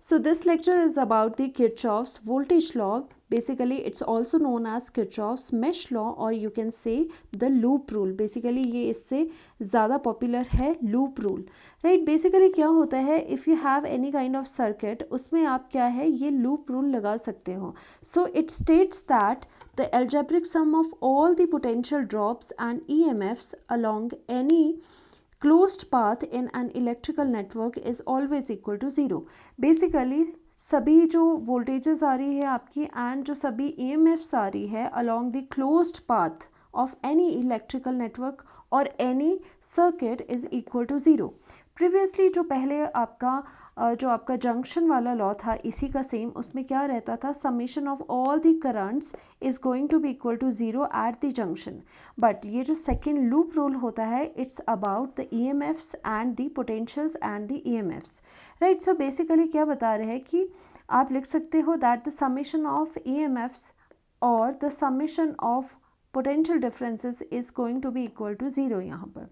So this lecture is about the Kirchhoff's voltage law. Basically it's also known as Kirchhoff's mesh law or you can say the loop rule. Basically ये इससे ज़्यादा popular है loop rule. Right? Basically क्या होता है, if you have any kind of circuit उसमें आप क्या है ये loop rule लगा सकते हो. So it states that the algebraic sum of all the potential drops and EMFs along any closed path in an electrical network is always equal to 0. Basically सभी जो वोल्टेजेस आ रही है आपकी एंड जो सभी EMFs आ रही है along the closed path of any electrical network or any circuit is equal to 0. Previously जो पहले आपका जंक्शन वाला लॉ था इसी का सेम, उसमें क्या रहता था, summation of all the currents is going to be equal to 0 at the junction. But ये जो सेकेंड लूप रूल होता है it's about the EMFs and the potentials and the EMFs. Right. So basically क्या बता रहे हैं कि आप लिख सकते हो that the summation of EMFs और the summation of potential differences is going to be equal to 0 यहाँ पर.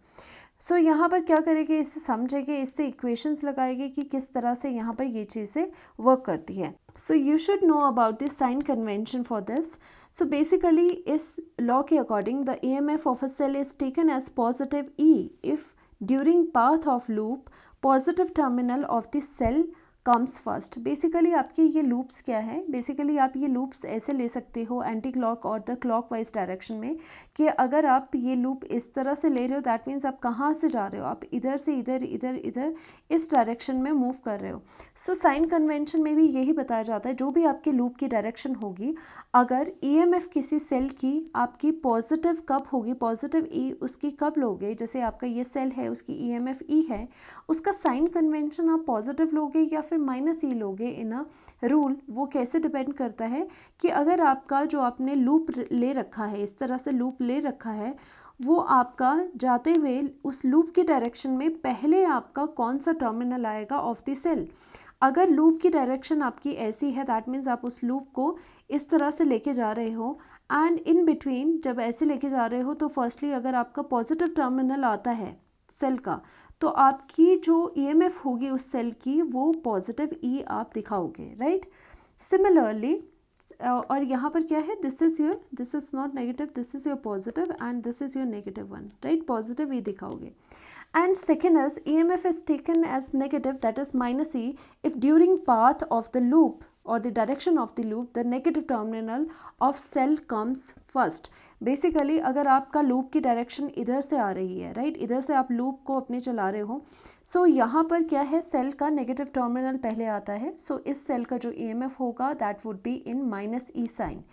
सो यहाँ पर क्या करेंगे, इससे समझेंगे, इससे इक्वेशंस लगाएंगे कि किस तरह से यहाँ पर ये चीज़ें वर्क करती है. So you should know about this sign convention for this. So basically इस लॉ के according the EMF of a cell is taken as positive E if during path of loop positive terminal of the cell comes first. Basically आपके ये loops क्या है, basically आप ये loops ऐसे ले सकते हो एंटी क्लॉक और द क्लॉक वाइज डायरेक्शन में कि अगर आप ये लूप इस तरह से ले रहे हो दैट मीन्स आप कहाँ से जा रहे हो, आप इधर से इधर इधर इधर इस डायरेक्शन में मूव कर रहे हो. सो साइन कन्वेंशन में भी यही बताया जाता है, जो भी आपके लूप की डायरेक्शन होगी अगर EMF किसी सेल की आपकी पॉजिटिव कब होगी, पॉजिटिव E उसकी कब लोगे, जैसे आपका ये सेल है उसकी EMF E है, उसका साइन कन्वेंशन आप पॉजिटिव लोगे या फिर -E लोगे इन अ रूल. वो कैसे डिपेंड करता है कि अगर आपका जो आपने लूप ले रखा है, इस तरह से लूप ले रखा है, वो आपका जाते हुए उस लूप की डायरेक्शन में पहले आपका कौन सा टर्मिनल आएगा ऑफ द सेल. अगर लूप की डायरेक्शन आपकी ऐसी है दैट मीन्स आप उस लूप को इस तरह से लेके जा रहे हो एंड इन बिटवीन जब ऐसे लेके जा रहे हो तो फर्स्टली अगर आपका पॉजिटिव टर्मिनल आता है सेल का तो आपकी जो EMF होगी उस सेल की वो पॉजिटिव E आप दिखाओगे. राइट. सिमिलरली और यहाँ पर क्या है, this is not negative, this is your positive and this is your negative one. Right. Positive E दिखाओगे. And second is EMF is taken as negative, that is -E, if during path of the loop or the direction of the loop the negative terminal of cell comes first. Basically अगर आपका loop की direction इधर से आ रही है, right, इधर से आप लूप को अपने चला रहे हो, सो यहाँ पर क्या है, सेल का नेगेटिव टर्मिनल पहले आता है. सो इस सेल का जो EMF होगा that would be in -E sign.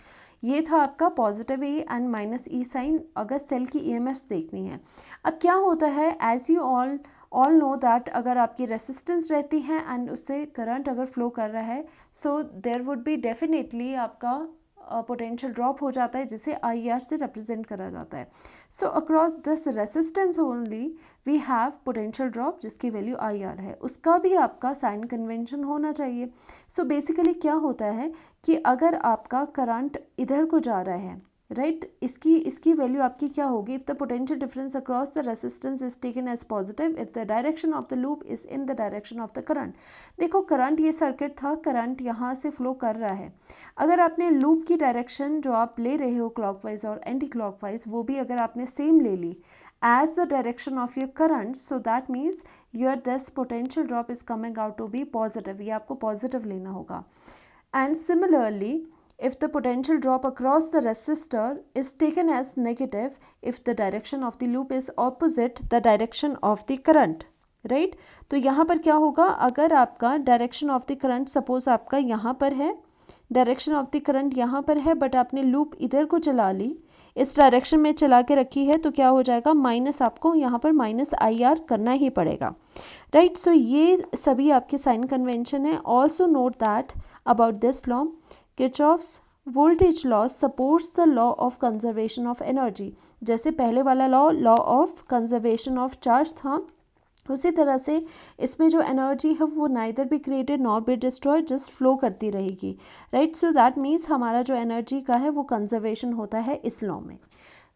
ये था आपका positive E and -E sign अगर सेल की EMFs देखनी है. अब क्या होता है, as you all know that अगर आपकी रेसिस्टेंस रहती है एंड उससे करंट अगर फ्लो कर रहा है so there would be definitely आपका पोटेंशियल ड्रॉप हो जाता है जिसे IR से रिप्रेजेंट करा जाता है. So across this resistance only we have potential drop जिसकी वैल्यू IR है, उसका भी आपका साइन कन्वेंशन होना चाहिए. सो बेसिकली क्या होता है कि अगर आपका करंट इधर को जा रहा है, राइट, इसकी वैल्यू आपकी क्या होगी, if the potential difference across the resistance is taken as positive if the direction of the loop is in the direction of the current. देखो करंट ये सर्किट था, करंट यहाँ से फ्लो कर रहा है. अगर आपने लूप की डायरेक्शन जो आप ले रहे हो क्लॉकवाइज और एंटी क्लॉकवाइज वो भी अगर आपने सेम ले ली as the direction of your current, so that means your this potential drop is coming out to be positive. ये आपको positive लेना होगा. And similarly if the potential drop across the resistor is taken as negative if the direction of the loop is opposite the direction of the current. Right. तो यहाँ पर क्या होगा, अगर आपका direction of the current suppose आपका यहाँ पर है, डायरेक्शन ऑफ द करंट यहाँ पर है बट आपने लूप इधर को चला ली, इस डायरेक्शन में चला के रखी है, तो क्या हो जाएगा, माइनस आपको यहाँ पर -IR करना ही पड़ेगा. राइट. सो ये सभी आपके साइन कन्वेंशन है. Also note that about this law, Kirchhoff's voltage law supports the law of conservation of energy. जैसे पहले वाला law of conservation of charge था, उसी तरह से इसमें जो एनर्जी है वो neither be created not be destroyed, just flow करती रहेगी. राइट. सो दैट मीन्स हमारा जो एनर्जी का है वो कंजर्वेशन होता है इस लॉ में.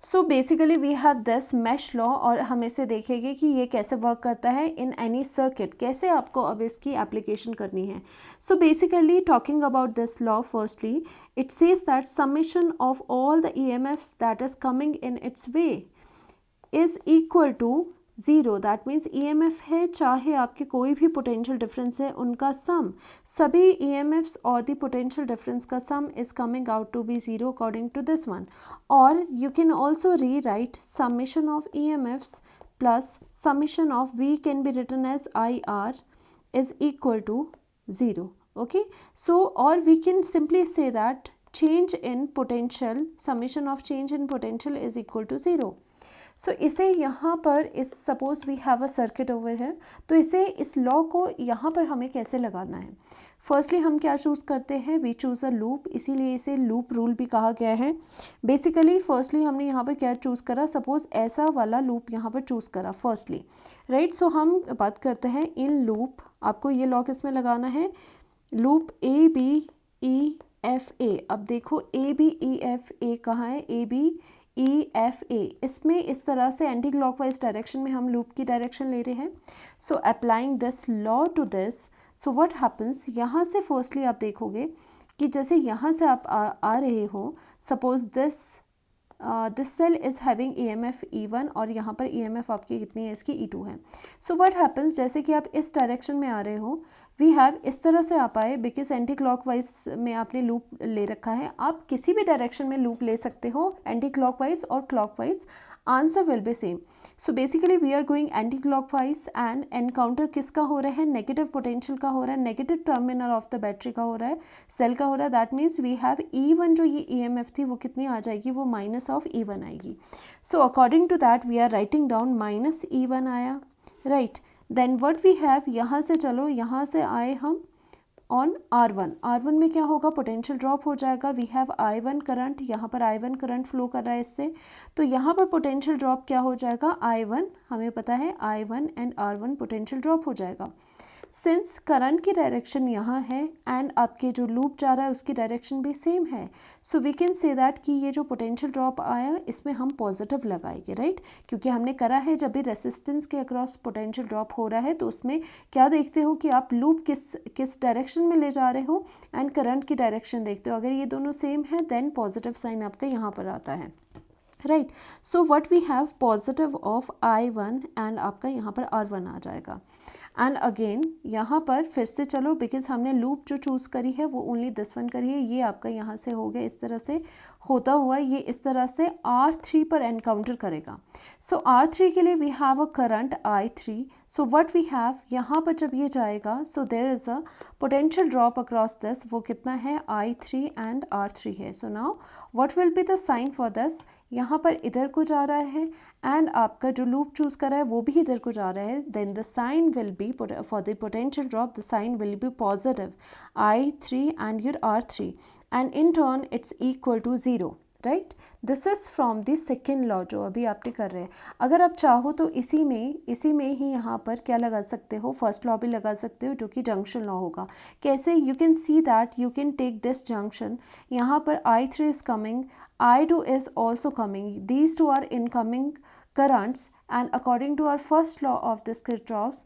So basically we have this mesh law, और हम इसे देखेंगे कि ये कैसे वर्क करता है इन एनी सर्किट, कैसे आपको अब इसकी एप्लीकेशन करनी है. So basically talking about this law, firstly it says that summation of all the EMFs that is coming in its way is equal to zero. That means EMF है, चाहे आपके कोई भी पोटेंशियल डिफरेंस है, उनका सम, सभी EMFs और the potential difference का sum is coming out to be zero according to this one. और you can also rewrite summation of EMFs plus summation of V can be written as IR is equal to 0. Okay, so or we can simply say that change in potential, summation of change in potential is equal to 0. So इसे यहाँ पर इस suppose we have a circuit over है, तो इसे इस law को यहाँ पर हमें कैसे लगाना है. फर्स्टली हम क्या चूज़ करते हैं, वी चूज़ अ लूप, इसीलिए इसे लूप रूल भी कहा गया है. बेसिकली फर्स्टली हमने यहाँ पर क्या चूज़ करा, सपोज ऐसा वाला लूप यहाँ पर चूज़ करा फर्स्टली, राइट. सो हम बात करते हैं इन लूप, आपको ये लॉ किस में लगाना है, लूप ABEFA. अब देखो ABEFA कहाँ है, ABEFA, इसमें इस तरह से एंटी क्लॉकवाइज डायरेक्शन में हम लूप की डायरेक्शन ले रहे हैं. So applying this law to this, so what happens, यहाँ से फर्स्टली आप देखोगे कि जैसे यहाँ से आप आ रहे हो, suppose this cell is having EMF E1 और यहाँ पर EMF आपकी कितनी है, इसकी E2 है. सो व्हाट हैपन्स, जैसे कि आप इस डायरेक्शन में आ रहे हो, वी हैव इस तरह से आप आए, बिकॉज एंटी क्लॉकवाइज में आपने लूप ले रखा है. आप किसी भी डायरेक्शन में लूप ले सकते हो, एंटी क्लॉकवाइज और clockwise, answer will be same. So basically we are going anti clockwise and encounter किसका हो रहा है, नेगेटिव पोटेंशियल का हो रहा है, negative terminal of the battery का हो रहा है, सेल का हो रहा है. That means we have E1, जो ये EMF थी वो कितनी आ जाएगी, वो माइनस ऑफ E1 आएगी. So according to that we are writing down minus E1 आया, right. Then what we have, यहाँ से चलो, यहाँ से आए हम ऑन R1 में क्या होगा, पोटेंशियल ड्रॉप हो जाएगा. वी हैव I1 करंट, यहाँ पर I1 करंट फ्लो कर रहा है इससे, तो यहाँ पर पोटेंशियल ड्रॉप क्या हो जाएगा, I1, हमें पता है I1 and R1 potential drop हो जाएगा. सिंस करंट की डायरेक्शन यहाँ है एंड आपके जो लूप जा रहा है उसकी डायरेक्शन भी सेम है, so we can say that कि ये जो पोटेंशियल ड्रॉप आया इसमें हम पॉजिटिव लगाएंगे, राइट. क्योंकि हमने करा है जब भी रेसिस्टेंस के अक्रॉस पोटेंशियल ड्रॉप हो रहा है तो उसमें क्या देखते हो कि आप लूप किस डायरेक्शन में ले जा रहे हो एंड करंट की डायरेक्शन देखते हो. अगर ये दोनों सेम है देन पॉजिटिव साइन आपका यहाँ पर आता है, right. So what we have, positive of I1 and आपका यहाँ पर R1 आ जाएगा. एंड अगेन यहाँ पर फिर से चलो, बिकॉज हमने लूप जो चूज़ करी है वो ओनली दिस वन करी है, ये आपका यहाँ से हो गया इस तरह से होता हुआ, ये इस तरह से R3 पर एनकाउंटर करेगा. सो R3 के लिए we have a current I3. So what we have, यहाँ पर जब ये जाएगा, so there is a potential drop across this, वो कितना है, I3 एंड R3 है. So now what will be the sign for this, यहाँ पर इधर को जा रहा है एंड आपका जो लूप चूज़ करा है वो भी इधर को जा रहा है. Then the sign will be for the potential drop, the sign will be positive I3 and your R3 and in turn it's equal to 0, right. This is from the second law जो अभी आपने कर रहे हैं. अगर आप चाहो तो इसी में ही यहाँ पर क्या लगा सकते हो, फर्स्ट लॉ भी लगा सकते हो जो कि जंक्शन लॉ होगा. कैसे, you can see that you can take this junction, यहाँ पर I3 is coming, I2 is also coming, these two are incoming currents, and according to our first law of this Kirchhoff's,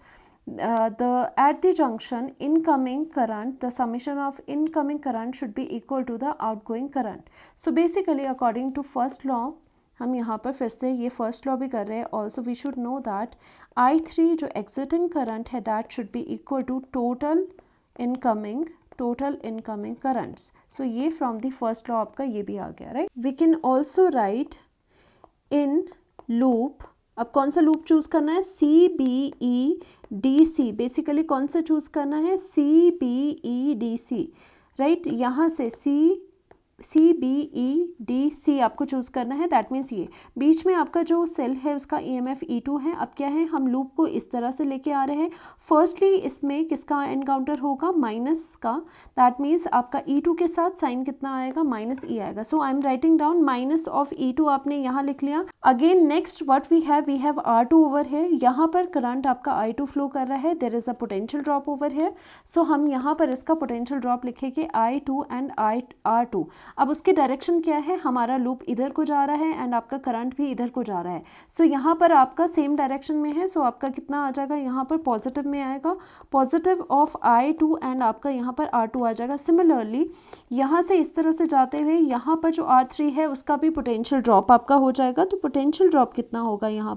at the junction incoming current, the summation of incoming current should be equal to the outgoing current. So basically according to first law, हम यहाँ पर फिर से ये first law भी कर रहे हैं. Also we should know that I3 जो एग्जिटिंग करंट है that should be equal to total incoming currents. So ये फ्रॉम द फर्स्ट लॉ आपका ये भी आ गया, right. We can also write in loop, अब कौन सा लूप चूज़ करना है, CBEDC. बेसिकली कौन सा चूज़ करना है, CBEDC, राइट. यहाँ से CBEDC आपको चूज़ करना है. दैट मीन्स ये बीच में आपका जो सेल है उसका EMF E2 है. अब क्या है, हम लूप को इस तरह से लेके आ रहे हैं. फर्स्टली इसमें किसका एनकाउंटर होगा, माइनस का. दैट मीन्स आपका E2 के साथ साइन कितना आएगा, -E आएगा. So I am writing down minus of E2, आपने यहाँ लिख लिया. Again next what we have R2 over है. यहाँ पर करंट आपका I2 फ्लो कर रहा है, there is a potential drop over है. सो हम यहाँ पर इसका पोटेंशियल ड्रॉप लिखेंगे I2 एंड R2. अब उसकी डायरेक्शन क्या है, हमारा लूप इधर को जा रहा है एंड आपका करंट भी इधर को जा रहा है। सो यहाँ पर आपका सेम डायरेक्शन में है, सो आपका कितना आ जाएगा, यहाँ पर पॉजिटिव में आएगा, पॉजिटिव ऑफ I2 एंड आपका यहाँ पर R2 आ जाएगा। सिमिलरली यहाँ से इस तरह से जाते हुए यहाँ पर जो R3 है उसका भी पोटेंशियल ड्रॉप आपका हो जाएगा। तो पोटेंशियल ड्रॉप कितना होगा यहाँ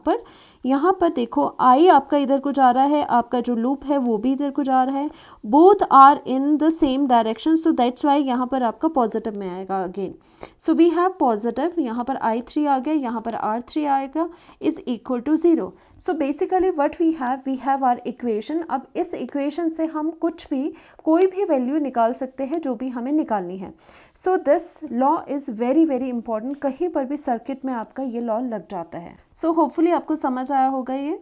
पर देखो I आपका इधर को जा रहा है, आपका जो लूप है वो भी इधर को जा रहा है, both are in the same direction, so that's why यहाँ पर आपका पॉजिटिव में आएगा again. So we have positive, यहाँ पर I3 आ गया, यहाँ पर R3 आएगा, is equal to 0। So basically what we have our equation. अब इस इक्वेशन से हम कोई भी वैल्यू निकाल सकते हैं जो भी हमें निकालनी है। So this law is very very important, कहीं पर भी सर्किट में आपका ये लॉ लग जाता है। सो होपफुली आपको समझ आया होगा ये।